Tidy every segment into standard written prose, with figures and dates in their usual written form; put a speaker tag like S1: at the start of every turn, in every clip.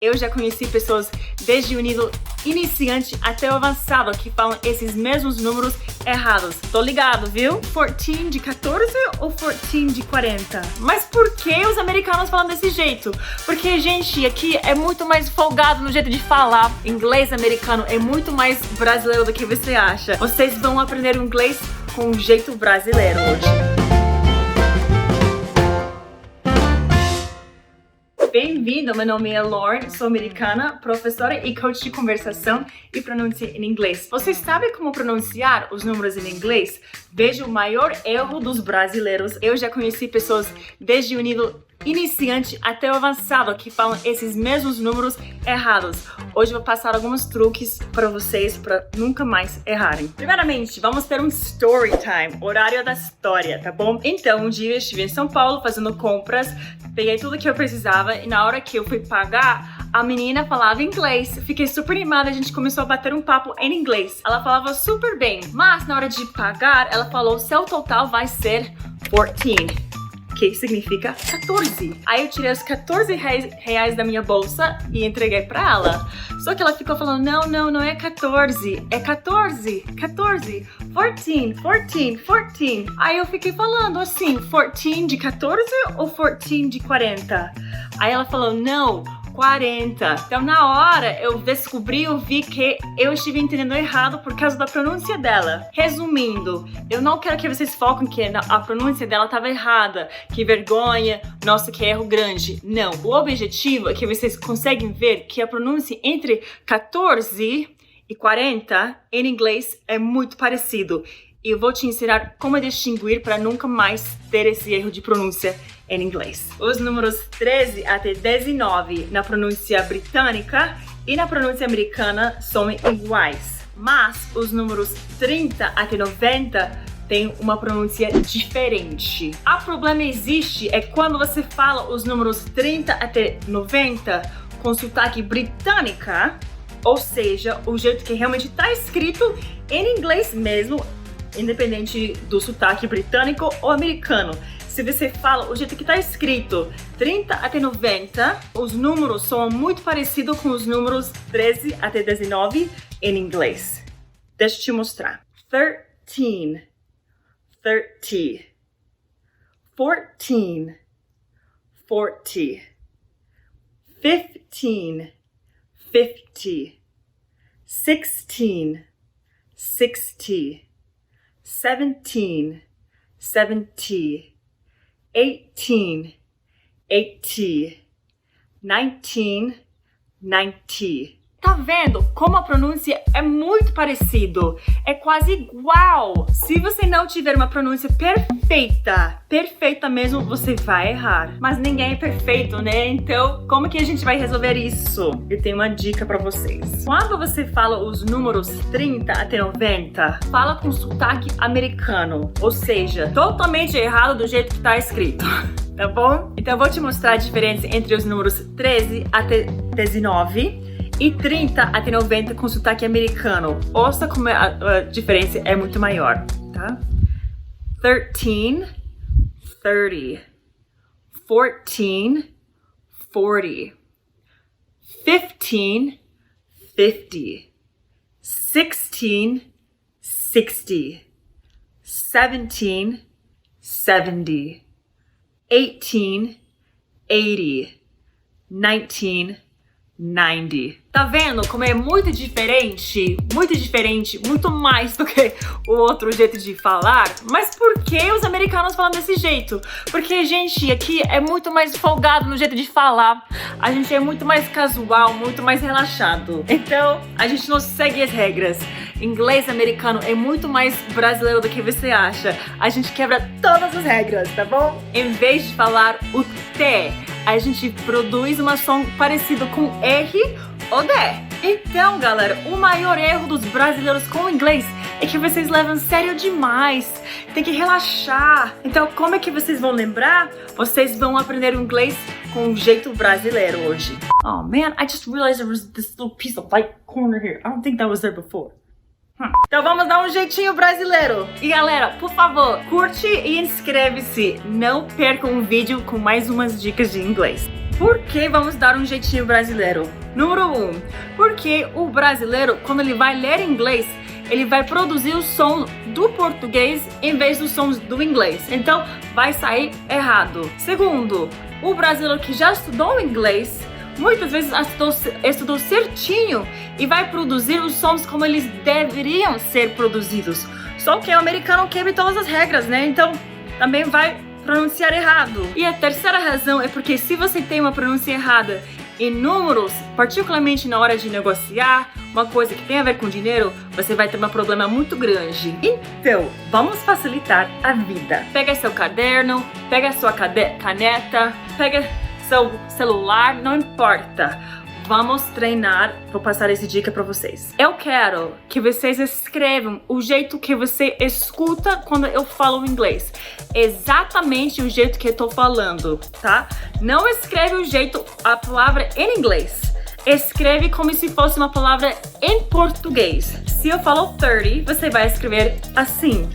S1: Eu já conheci pessoas desde o nível iniciante até o avançado que falam esses mesmos números errados. Tô ligado, viu? 14 de 14 ou 14 de 40? Mas por que os americanos falam desse jeito? Porque, gente, aqui é muito mais folgado no jeito de falar. Inglês americano é muito mais brasileiro do que você acha. Vocês vão aprender o inglês com um jeito brasileiro hoje. Bem-vindo, meu nome é Lauren, sou americana, professora e coach de conversação e pronúncia em inglês. Você sabe como pronunciar os números em inglês? Veja o maior erro dos brasileiros. Eu já conheci pessoas desde o nível iniciante até o avançado que falam esses mesmos números errados. Hoje eu vou passar alguns truques para vocês para nunca mais errarem. Primeiramente, vamos ter um story time, horário da história, tá bom? Então, um dia eu estive em São Paulo fazendo compras, peguei tudo que eu precisava e na hora que eu fui pagar, a menina falava inglês. Fiquei super animada, a gente começou a bater um papo em inglês. Ela falava super bem, mas na hora de pagar, ela falou: seu total vai ser 14. Que significa 14. Aí eu tirei os 14 reais da minha bolsa e entreguei pra ela. Só que ela ficou falando: não é 14, é 14, 14, 14, 14, 14. Aí eu fiquei falando assim: 14 de 14 ou 14 de 40? Aí ela falou: não, 40. Então na hora eu vi que eu estive entendendo errado por causa da pronúncia dela. Resumindo, eu não quero que vocês foquem que a pronúncia dela estava errada, que vergonha, nossa, que erro grande. Não, o objetivo é que vocês conseguem ver que a pronúncia entre 14 e 40 em inglês é muito parecido. E eu vou te ensinar como distinguir para nunca mais ter esse erro de pronúncia em inglês. Os números 13 até 19 na pronúncia britânica e na pronúncia americana são iguais. Mas os números 30 até 90 têm uma pronúncia diferente. O problema existe é quando você fala os números 30 até 90 com sotaque britânica, ou seja, o jeito que realmente está escrito em inglês mesmo, independente do sotaque britânico ou americano. Se você fala o jeito que está escrito 30 até 90, os números são muito parecidos com os números 13 até 19 em inglês. Deixa eu te mostrar. 13, 30, 14, 40, 15, 50, 16, 60, 17, 70, 18, 80, 19, 90. Tá vendo como a pronúncia é muito parecido? É quase igual. Se você não tiver uma pronúncia perfeita mesmo, você vai errar. Mas ninguém é perfeito, né? Então, como que a gente vai resolver isso? Eu tenho uma dica pra vocês. Quando você fala os números 30 até 90, fala com sotaque americano. Ou seja, totalmente errado do jeito que tá escrito. Tá bom? Então eu vou te mostrar a diferença entre os números 13 até 19 e 30 até 90 com sotaque americano. Ouça como a diferença é muito maior, tá? 13, 30, 14, 40, 15, 50, 16, 60, 17, 70, 18, 80, 19, 90. Tá vendo como é muito diferente, muito mais do que o outro jeito de falar? Mas por que os americanos falam desse jeito? Porque, gente, aqui é muito mais folgado no jeito de falar. A gente é muito mais casual, muito mais relaxado. Então, a gente não segue as regras. Inglês americano é muito mais brasileiro do que você acha. A gente quebra todas as regras, tá bom? Em vez de falar o T, a gente produz uma som parecido com R ou D. Então, galera, o maior erro dos brasileiros com o inglês é que vocês levam sério demais. Tem que relaxar. Então, como é que vocês vão lembrar? Vocês vão aprender o inglês com um jeito brasileiro hoje. Oh man, I just realized there was this little piece of white corner here. I don't think that was there before. Então vamos dar um jeitinho brasileiro. E galera, por favor, curte e inscreve-se. Não percam um vídeo com mais umas dicas de inglês. Por que vamos dar um jeitinho brasileiro? Número 1, porque o brasileiro, quando ele vai ler inglês, ele vai produzir o som do português em vez dos sons do inglês. Então, vai sair errado. Segundo, o brasileiro que já estudou inglês, muitas vezes estudou certinho e vai produzir os sons como eles deveriam ser produzidos. Só que o americano quebra todas as regras, né? Então, também vai pronunciar errado. E a terceira razão é porque se você tem uma pronúncia errada em números, particularmente na hora de negociar, uma coisa que tem a ver com dinheiro, você vai ter um problema muito grande. Então, vamos facilitar a vida. Pega seu caderno, pega sua caneta, pega seu celular, não importa. Vamos treinar, vou passar essa dica para vocês. Eu quero que vocês escrevam o jeito que você escuta quando eu falo inglês. Exatamente o jeito que eu tô falando, tá? Não escreve o jeito, a palavra em inglês. Escreve como se fosse uma palavra em português. Se eu falo 30, você vai escrever assim.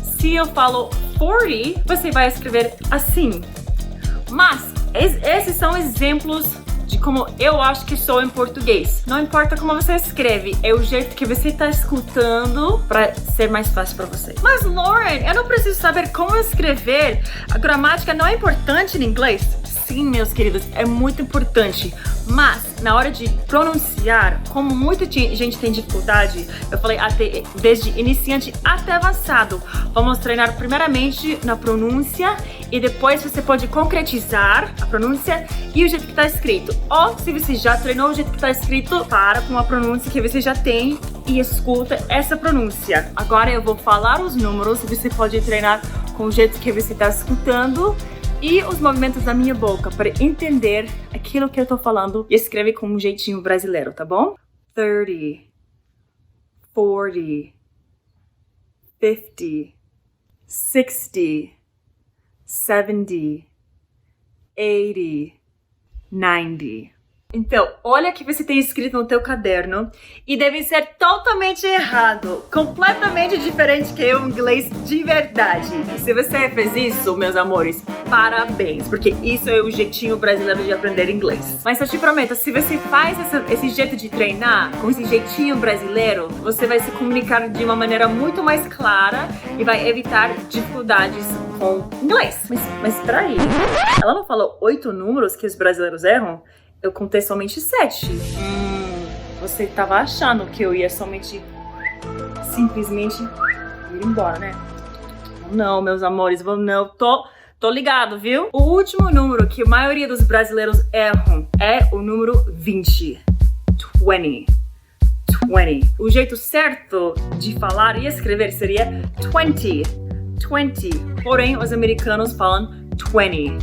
S1: Se eu falo 40, você vai escrever assim. Mas esses são exemplos de como eu acho que sou em português. Não importa como você escreve, é o jeito que você tá escutando para ser mais fácil para você. Mas Lauren, eu não preciso saber como escrever. A gramática não é importante em inglês? Sim, meus queridos, é muito importante. Mas na hora de pronunciar, como muita gente tem dificuldade, eu falei desde iniciante até avançado. Vamos treinar primeiramente na pronúncia e depois você pode concretizar a pronúncia e o jeito que está escrito. Ou se você já treinou o jeito que está escrito, para com a pronúncia que você já tem e escuta essa pronúncia. Agora eu vou falar os números e você pode treinar com o jeito que você está escutando e os movimentos da minha boca para entender aquilo que eu tô falando e escreve com um jeitinho brasileiro, tá bom? 30, 40, 50, 60, 70, 80, 90. Então, olha o que você tem escrito no teu caderno e deve ser totalmente errado, completamente diferente que o inglês de verdade. E se você fez isso, meus amores, parabéns, porque isso é o jeitinho brasileiro de aprender inglês. Mas eu te prometo, se você faz esse jeito de treinar, com esse jeitinho brasileiro, você vai se comunicar de uma maneira muito mais clara e vai evitar dificuldades com inglês. Mas peraí, ela não falou 8 números que os brasileiros erram? Eu contei somente 7. Você tava achando que eu ia simplesmente ir embora, né? Não, meus amores, não. Tô ligado, viu? O último número que a maioria dos brasileiros erram é o número 20. 20. O jeito certo de falar e escrever seria 20. Porém, os americanos falam 20.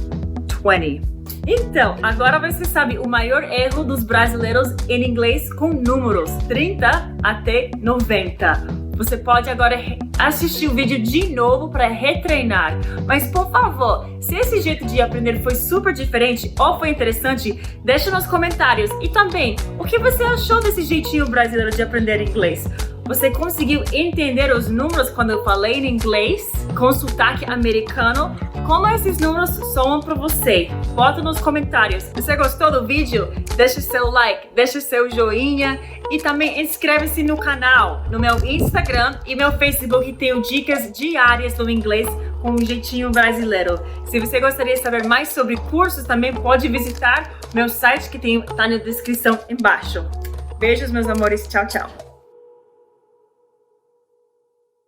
S1: Então, agora você sabe o maior erro dos brasileiros em inglês com números, 30 até 90. Você pode agora assistir o vídeo de novo para retreinar. Mas, por favor, se esse jeito de aprender foi super diferente ou foi interessante, deixa nos comentários. E também, o que você achou desse jeitinho brasileiro de aprender inglês? Você conseguiu entender os números quando eu falei em inglês, com sotaque americano? Como esses números soam para você? Bota nos comentários. Se você gostou do vídeo, deixa seu like, deixa seu joinha e também inscreve-se no canal, no meu Instagram e meu Facebook, que tenho dicas diárias do inglês com um jeitinho brasileiro. Se você gostaria de saber mais sobre cursos, também pode visitar meu site que tá na descrição embaixo. Beijos, meus amores. Tchau, tchau.